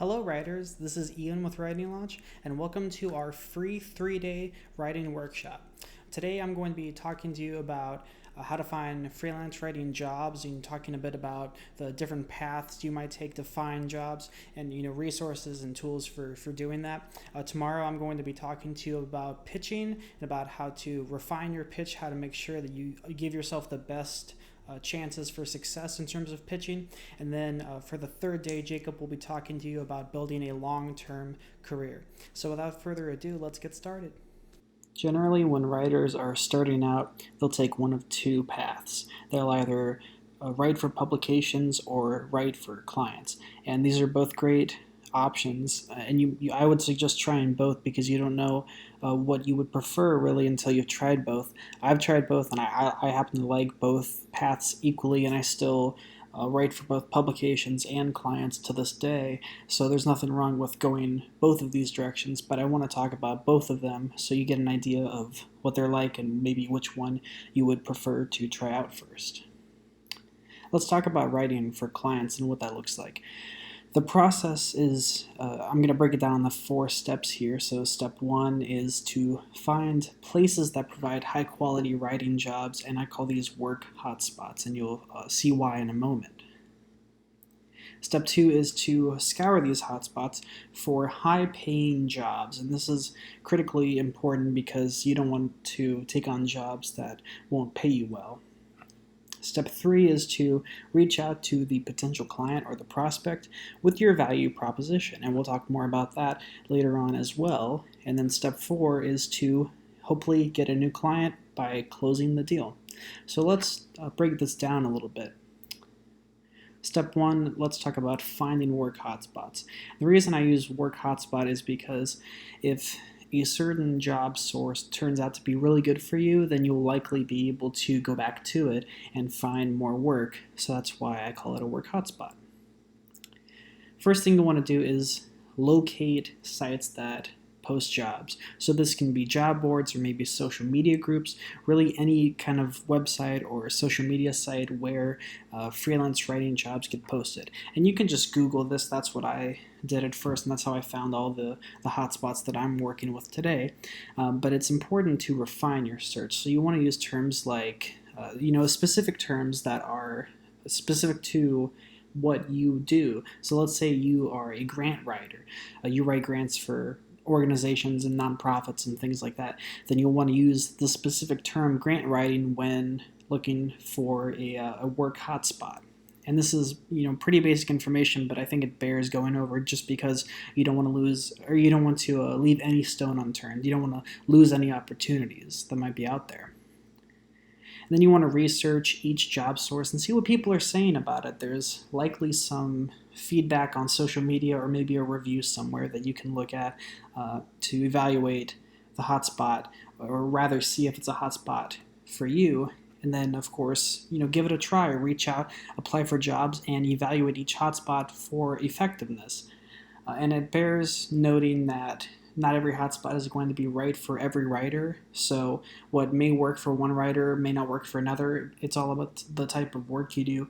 Hello, writers. This is Ian with Writing Launch, and welcome to our free 3-day writing workshop. Today, I'm going to be talking to you about how to find freelance writing jobs, and talking a bit about the different paths you might take to find jobs, and resources and tools for doing that. Tomorrow, I'm going to be talking to you about pitching and about how to refine your pitch, how to make sure that you give yourself the best chances for success in terms of pitching. And then for the third day, Jacob will be talking to you about building a long-term career. So without further ado, let's get started. Generally, when writers are starting out, they'll take one of two paths. They'll either write for publications or write for clients. And these are both great options, and I would suggest trying both because you don't know what you would prefer really until you've tried both. I've tried both, and I happen to like both paths equally, and I still write for both publications and clients to this day, so there's nothing wrong with going both of these directions, but I want to talk about both of them so you get an idea of what they're like and maybe which one you would prefer to try out first. Let's talk about writing for clients and what that looks like. The process is, I'm going to break it down into 4 steps here. So step 1 is to find places that provide high quality writing jobs, and I call these work hotspots, and you'll see why in a moment. Step 2 is to scour these hotspots for high paying jobs, and this is critically important because you don't want to take on jobs that won't pay you well. Step 3 is to reach out to the potential client or the prospect with your value proposition, and we'll talk more about that later on as well. And then step 4 is to hopefully get a new client by closing the deal. So let's break this down a little bit. Step 1, let's talk about finding work hotspots. The reason I use work hotspot is because if a certain job source turns out to be really good for you, then you'll likely be able to go back to it and find more work. So that's why I call it a work hotspot. First thing you want to do is locate sites that post jobs. So this can be job boards or maybe social media groups, really any kind of website or social media site where freelance writing jobs get posted. And you can just Google this. That's what I did at first, and that's how I found all the hotspots that I'm working with today. But it's important to refine your search. So you want to use terms like, specific terms that are specific to what you do. So let's say you are a grant writer. You write grants for organizations and nonprofits and things like that. Then you'll want to use the specific term grant writing when looking for a work hotspot. And this is pretty basic information, but I think it bears going over just because you don't want to lose, or you don't want to leave any stone unturned. You don't want to lose any opportunities that might be out there. And then you want to research each job source and see what people are saying about it. There's likely some feedback on social media or maybe a review somewhere that you can look at to evaluate the hotspot, or rather see if it's a hotspot for you. And then, of course, give it a try, reach out, apply for jobs, and evaluate each hotspot for effectiveness. And it bears noting that not every hotspot is going to be right for every writer. So what may work for one writer may not work for another. It's all about the type of work you do,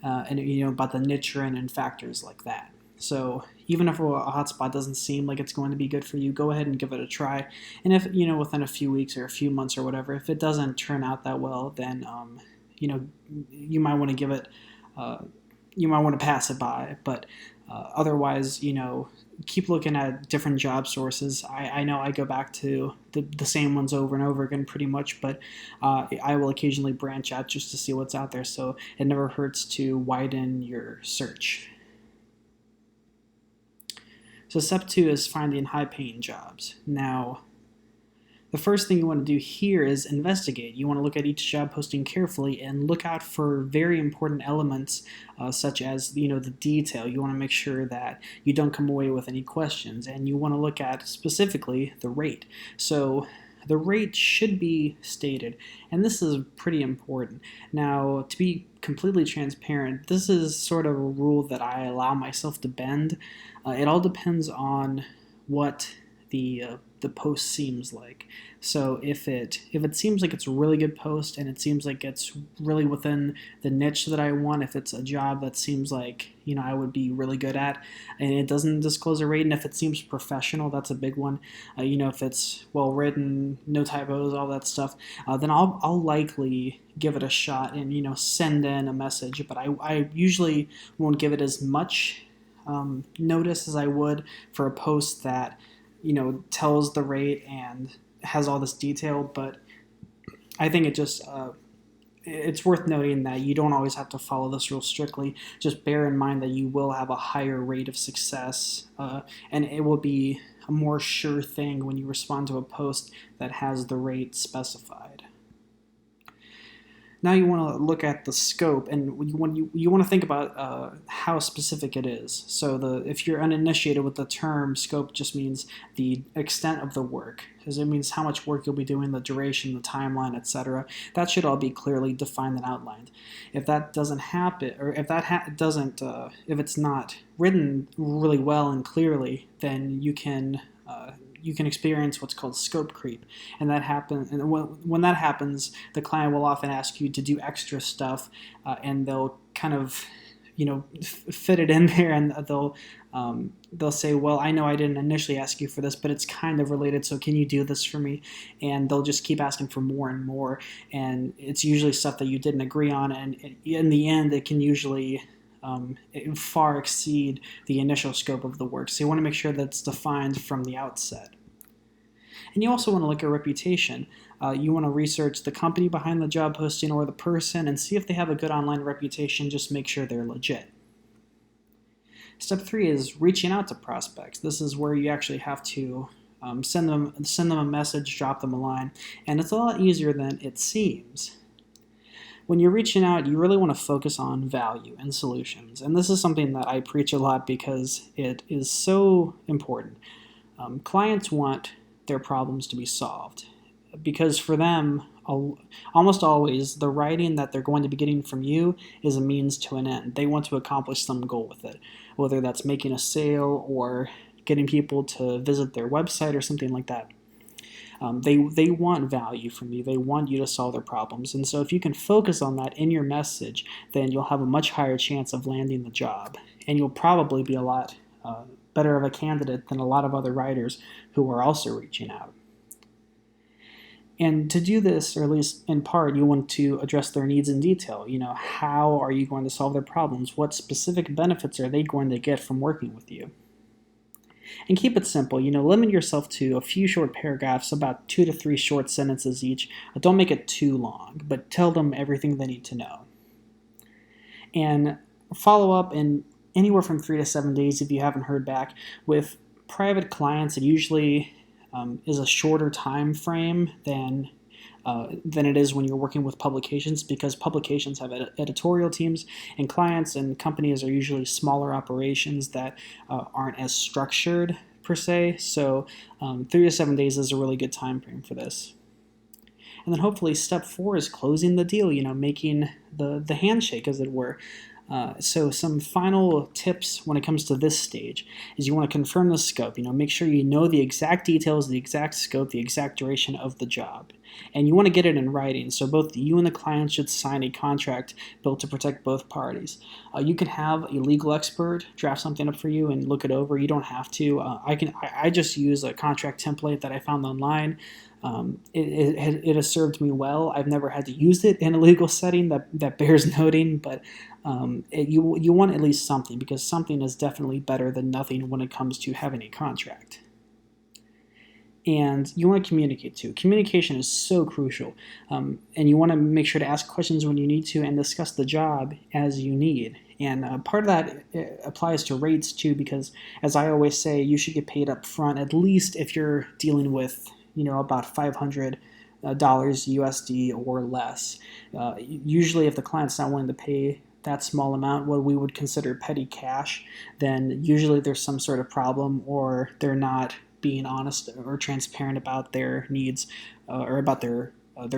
and about the niche you're in and factors like that. So even if a hotspot doesn't seem like it's going to be good for you, go ahead and give it a try. And if within a few weeks or a few months or whatever, if it doesn't turn out that well, then you might want to give it. You might want to pass it by, but otherwise, keep looking at different job sources. I know I go back to the same ones over and over again pretty much, but I will occasionally branch out just to see what's out there, so it never hurts to widen your search. So step 2 is finding high-paying jobs. Now, the first thing you want to do here is investigate. You want to look at each job posting carefully and look out for very important elements such as the detail. You want to make sure that you don't come away with any questions, and you want to look at specifically the rate. So the rate should be stated, and this is pretty important. Now, to be completely transparent, this is sort of a rule that I allow myself to bend. It all depends on what the post seems like. So if it seems like it's a really good post and it seems like it's really within the niche that I want, if it's a job that seems like I would be really good at, and it doesn't disclose a rate, and if it seems professional, that's a big one. If it's well written, no typos, all that stuff, then I'll likely give it a shot and send in a message. But I usually won't give it as much notice as I would for a post that tells the rate and has all this detail. But I think it's worth noting that you don't always have to follow this rule strictly. Just bear in mind that you will have a higher rate of success, and it will be a more sure thing when you respond to a post that has the rate specified. Now you want to look at the scope, and you want to think about how specific it is. So if you're uninitiated with the term, scope just means the extent of the work, because it means how much work you'll be doing, the duration, the timeline, etc. That should all be clearly defined and outlined. If that doesn't happen, or if if it's not written really well and clearly, then you can experience what's called scope creep, and that happens. And when that happens, the client will often ask you to do extra stuff, and they'll kind of, fit it in there, and they'll say, "Well, I know I didn't initially ask you for this, but it's kind of related. So can you do this for me?" And they'll just keep asking for more and more, and it's usually stuff that you didn't agree on, and in the end, it can usually far exceed the initial scope of the work. So you want to make sure that's defined from the outset. And you also want to look at reputation. You want to research the company behind the job posting or the person and see if they have a good online reputation. Just make sure they're legit. Step 3 is reaching out to prospects. This is where you actually have to send them a message, drop them a line, and it's a lot easier than it seems. When you're reaching out, you really want to focus on value and solutions. And this is something that I preach a lot because it is so important. Clients want their problems to be solved because for them, almost always, the writing that they're going to be getting from you is a means to an end. They want to accomplish some goal with it, whether that's making a sale or getting people to visit their website or something like that. They want value from you. They want you to solve their problems. And so if you can focus on that in your message, then you'll have a much higher chance of landing the job. And you'll probably be a lot better of a candidate than a lot of other writers who are also reaching out. And to do this, or at least in part, you want to address their needs in detail. How are you going to solve their problems? What specific benefits are they going to get from working with you? And keep it simple, limit yourself to a few short paragraphs, about 2 to 3 short sentences each. Don't make it too long, but tell them everything they need to know. And follow up in anywhere from 3 to 7 days if you haven't heard back. With private clients, it usually is a shorter time frame than it is when you're working with publications, because publications have editorial teams, and clients and companies are usually smaller operations that aren't as structured per se. So 3 to 7 days is a really good time frame for this. And then hopefully step 4 is closing the deal, making the handshake, as it were. So some final tips when it comes to this stage is you want to confirm the scope. Make sure you know the exact details, the exact scope, the exact duration of the job. And you want to get it in writing, so both you and the client should sign a contract built to protect both parties. You can have a legal expert draft something up for you and look it over. You don't have to. I just use a contract template that I found online. It has served me well. I've never had to use it in a legal setting that bears noting, but you want at least something, because something is definitely better than nothing when it comes to having a contract. And you want to communicate too. Communication is so crucial, and you want to make sure to ask questions when you need to and discuss the job as you need. And part of that applies to rates too, because as I always say, you should get paid up front, at least if you're dealing with about $500 USD or less. Usually if the client's not willing to pay that small amount, what we would consider petty cash, then usually there's some sort of problem, or they're not being honest or transparent about their needs, or about their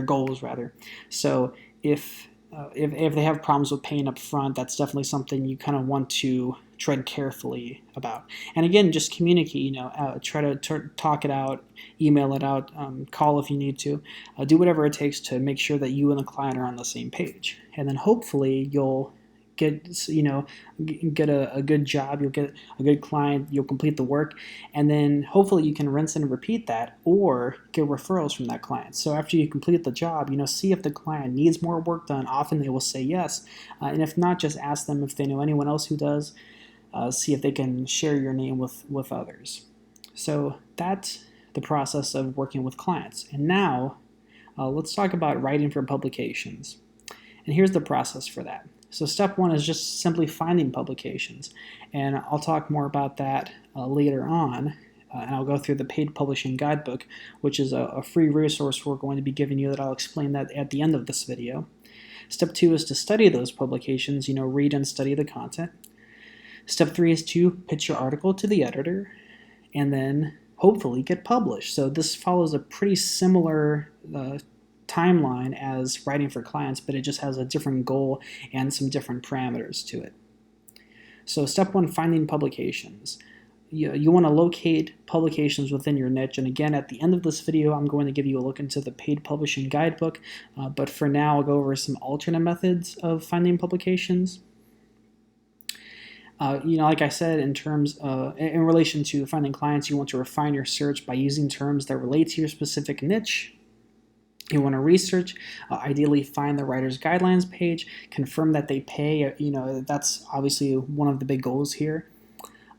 goals rather. So if they have problems with paying up front, that's definitely something you kind of want to tread carefully about. And again, just communicate, try to talk it out, email it out, call if you need to, do whatever it takes to make sure that you and the client are on the same page. And then hopefully you'll get a good job, you'll get a good client, you'll complete the work, and then hopefully you can rinse and repeat that or get referrals from that client. So after you complete the job, see if the client needs more work done. Often they will say yes, and if not, just ask them if they know anyone else who does. See if they can share your name with others. So that's the process of working with clients. And now let's talk about writing for publications. And here's the process for that. So step one is just simply finding publications. And I'll talk more about that later on. And I'll go through the Paid Publishing Guidebook, which is a free resource we're going to be giving you that I'll explain that at the end of this video. Step two is to study those publications, read and study the content. Step three is to pitch your article to the editor and then hopefully get published. So this follows a pretty similar timeline as writing for clients, but it just has a different goal and some different parameters to it. So step one, finding publications. You want to locate publications within your niche, and again at the end of this video I'm going to give you a look into the Paid Publishing Guidebook, but for now I'll go over some alternate methods of finding publications. Like I said, in relation to finding clients, you want to refine your search by using terms that relate to your specific niche. You want to research, ideally find the writer's guidelines page, confirm that they pay, that's obviously one of the big goals here.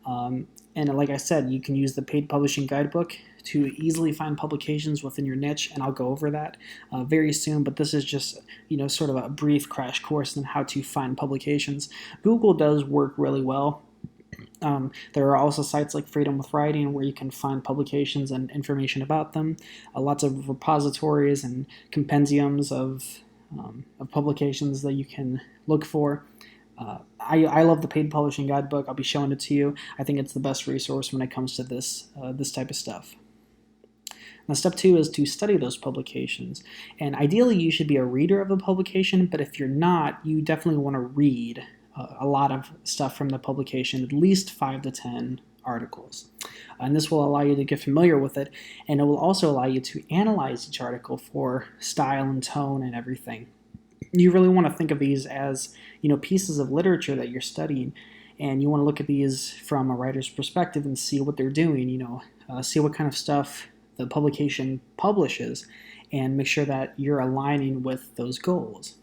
And like I said, you can use the Paid Publishing Guidebook to easily find publications within your niche, and I'll go over that very soon, but this is just sort of a brief crash course on how to find publications. Google does work really well. There are also sites like Freedom with Writing where you can find publications and information about them. Lots of repositories and compendiums of publications that you can look for. I love the Paid Publishing Guidebook. I'll be showing it to you. I think it's the best resource when it comes to this type of stuff. Now, step two is to study those publications. And ideally, you should be a reader of a publication, but if you're not, you definitely want to read a lot of stuff from the publication, at least 5 to 10 articles. And this will allow you to get familiar with it, and it will also allow you to analyze each article for style and tone and everything. You really want to think of these as pieces of literature that you're studying, and you want to look at these from a writer's perspective and see what they're doing, see what kind of stuff the publication publishes, and make sure that you're aligning with those goals.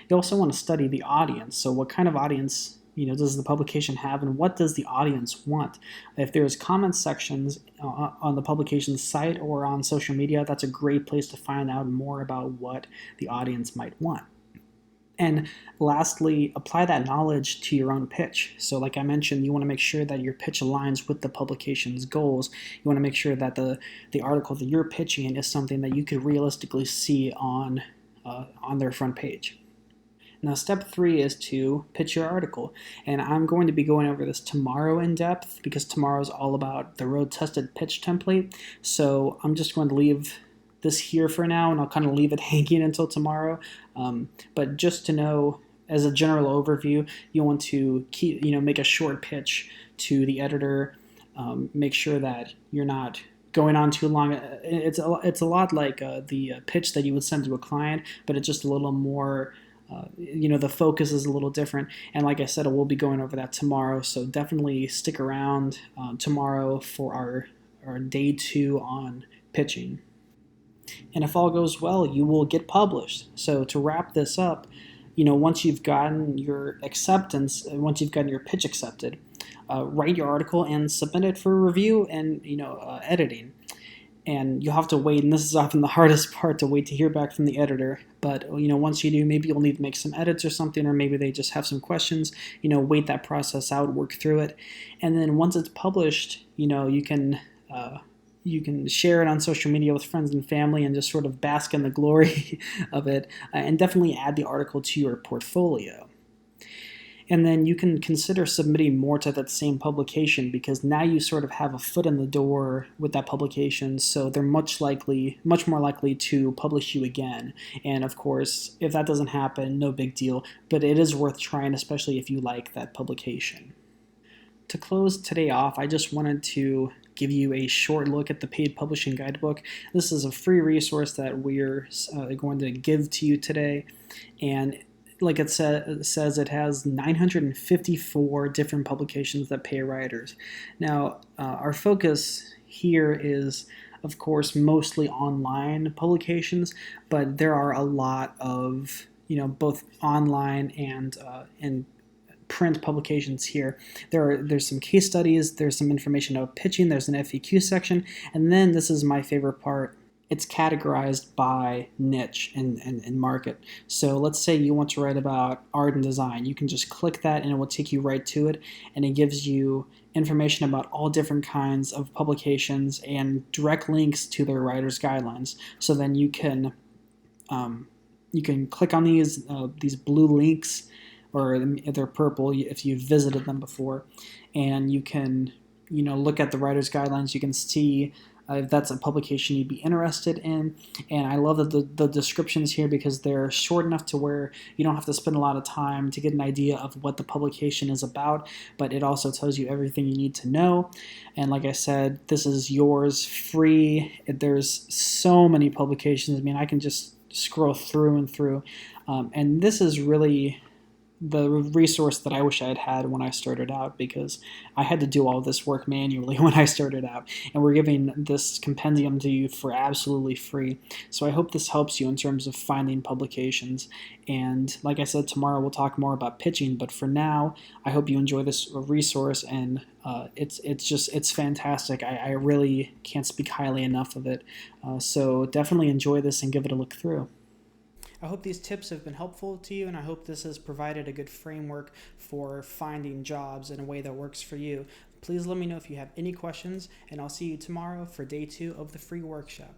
You also want to study the audience. So what kind of audience does the publication have, and what does the audience want? If there's comment sections on the publication site or on social media, that's a great place to find out more about what the audience might want. And lastly, apply that knowledge to your own pitch. So like I mentioned, you want to make sure that your pitch aligns with the publication's goals. You want to make sure that the article that you're pitching is something that you could realistically see on their front page. Now, step three is to pitch your article, and I'm going to be going over this tomorrow in depth because tomorrow is all about the road-tested pitch template. So I'm just going to leave this here for now, and I'll kind of leave it hanging until tomorrow. But just to know, as a general overview, you want to make a short pitch to the editor. Make sure that you're not going on too long. It's a lot like the pitch that you would send to a client, but it's just a little more. The focus is a little different, and like I said, we'll be going over that tomorrow, so definitely stick around tomorrow for our day 2 on pitching. And if all goes well, you will get published. So to wrap this up, once you've gotten your acceptance, once you've gotten your pitch accepted, write your article and submit it for review and editing. And you'll have to wait, and this is often the hardest part, to wait to hear back from the editor. But once you do, maybe you'll need to make some edits or something, or maybe they just have some questions. Wait that process out, work through it, and then once it's published, you can share it on social media with friends and family and just sort of bask in the glory of it, and definitely add the article to your portfolio. And then you can consider submitting more to that same publication, because now you sort of have a foot in the door with that publication, so they're much more likely to publish you again. And of course, if that doesn't happen, no big deal, but it is worth trying, especially if you like that publication. to close today off, I just wanted to give you a short look at the Paid Publishing Guidebook. This is a free resource that we're going to give to you today, and like it says, it has 954 different publications that pay writers. Now, our focus here is, of course, mostly online publications, but there are a lot of, both online and print publications here. There's some case studies, there's some information about pitching, there's an FAQ section, and then this is my favorite part. It's categorized by niche and market. So let's say you want to write about art and design. You can just click that and it will take you right to it, and it gives you information about all different kinds of publications and direct links to their writer's guidelines. So then you can click on these blue links, or they're purple if you've visited them before, and you can look at the writer's guidelines. You can see if that's a publication you'd be interested in. And I love the descriptions here, because they're short enough to where you don't have to spend a lot of time to get an idea of what the publication is about, but it also tells you everything you need to know. And like I said, this is yours free. There's so many publications. I mean, I can just scroll through and through. And this is really the resource that I wish I had had when I started out, because I had to do all this work manually when I started out, and we're giving this compendium to you for absolutely free. So I hope this helps you in terms of finding publications. And like I said, tomorrow we'll talk more about pitching, but for now, I hope you enjoy this resource, and it's fantastic. I really can't speak highly enough of it. So definitely enjoy this and give it a look through. I hope these tips have been helpful to you, and I hope this has provided a good framework for finding jobs in a way that works for you. Please let me know if you have any questions, and I'll see you tomorrow for day 2 of the free workshop.